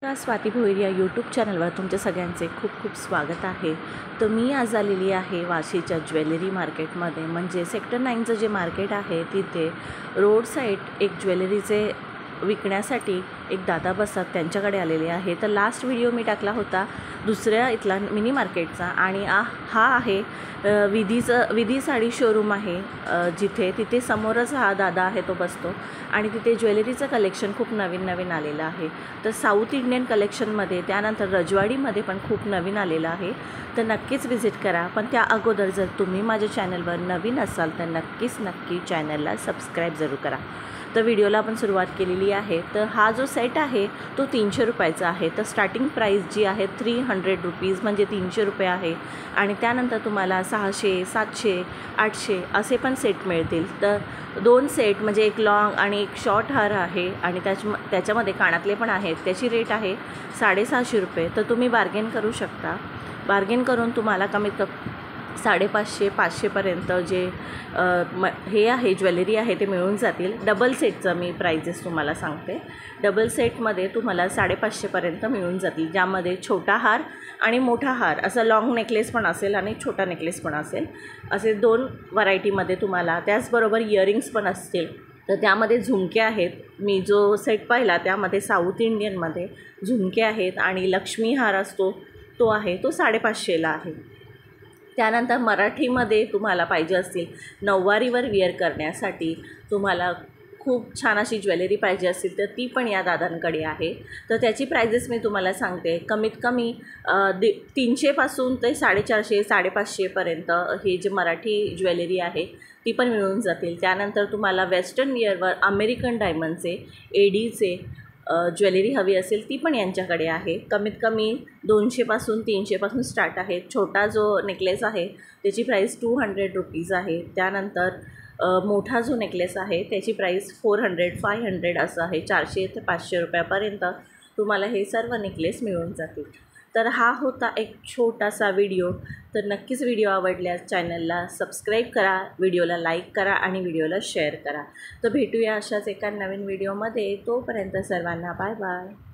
स्वाती भोईर या यूट्यूब चॅनलवर तुमच्या सगळ्यांचे खूप खूप स्वागत आहे। तर मी आज आलेली आहे वाशीच्या ज्वेलरी मार्केटमध्ये, म्हणजे सेक्टर 9चं जे मार्केट आहे तिथे रोड साईड एक ज्वेलरीचे विकण्यासाठी एक दादा बसतात, त्यांच्याकडे आलेले आहे। तर लास्ट व्हिडिओ मी टाकला होता दुसऱ्या इथला मिनी मार्केटचा, आणि हा आहे विधी साडी शोरूम आहे, तिथे समोरच हा दादा आहे तो बसतो, आणि तिथे ज्वेलरीचं कलेक्शन खूप नवीन आलेलं आहे। तर साऊथ इंडियन कलेक्शनमध्ये, त्यानंतर रजवाडीमध्ये पण खूप नवीन आलेलं आहे। तर नक्कीच व्हिजिट करा। पण त्या अगोदर जर तुम्ही माझ्या चॅनलवर नवीन असाल तर नक्की चॅनलला सबस्क्राईब जरूर करा। तर व्हिडिओला आपण सुरुवात केलेली आहे। तर हा जो सेट आहे तो 300 रुपयाचा आहे। तर स्टार्टिंग प्राईस जी आहे 300 रुपीज, म्हणजे 300 रुपये आहे, आणि त्यानंतर तुम्हाला 600, 700, 800 असे पण सेट मिळतील। तर 2 सेट, म्हणजे एक लॉंग आणि एक शॉर्ट हार आहे, आणि त्याच्यामध्ये कानातले पण आहेत। त्याची रेट आहे 650 रुपये। तर तुम्ही बार्गेन करू शकता। बार्गेन करून तुम्हाला कमीत 550, 500पर्यंत जे हे आहे ज्वेलरी आहे ते मिळून जातील। डबल सेटचं मी प्राइजेस तुम्हाला सांगते। डबल सेटमध्ये तुम्हाला 550पर्यंत मिळून जातील, ज्यामध्ये छोटा हार आणि मोठा हार, असं लॉंग नेकलेस पण असेल आणि छोटा नेकलेस पण असेल, असे 2 व्हरायटीमध्ये तुम्हाला। त्याचबरोबर इयरिंग्स पण असतील। तर त्यामध्ये झुमके आहेत। मी जो सेट पाहिला त्यामध्ये साऊथ इंडियनमध्ये झुमके आहेत, आणि लक्ष्मी हार असतो तो आहे, तो 550ला आहे। त्यानंतर मराठीमध्ये तुम्हाला पाहिजे असतील, नऊवारीवर वेअर करण्यासाठी तुम्हाला खूप छान अशी ज्वेलरी पाहिजे असेल तर ती पण या दादांकडे आहे। तर त्याची प्राइजेस मी तुम्हाला सांगते। कमीत कमी 300पासून ते 450, 550पर्यंत हे जे मराठी ज्वेलरी आहे ती पण मिळून जातील। त्यानंतर तुम्हाला वेस्टर्न वेअरवर अमेरिकन डायमंडचे, एडीचे ज्वेलरी हवी असेल ती पण यांच्याकडे आहे। कमीत कमी 200पासून 300पासून स्टार्ट आहे। छोटा जो नेकलेस आहे त्याची प्राईस 200 रुपीज आहे। त्यानंतर मोठा जो नेकलेस आहे त्याची प्राईस 400, 500 असं आहे। 400 ते 500 रुपयापर्यंत तुम्हाला हे सर्व नेकलेस मिळून जातील। तर हा होता एक छोटासा व्हिडिओ। तर नक्कीच व्हिडिओ आवडल्यास चॅनलला सबस्क्राईब करा, व्हिडिओला लाईक करा, आणि व्हिडिओला शेअर करा। तर भेटूया अशाच एका नवीन व्हिडिओमध्ये। तोपर्यंत सर्वांना बाय बाय।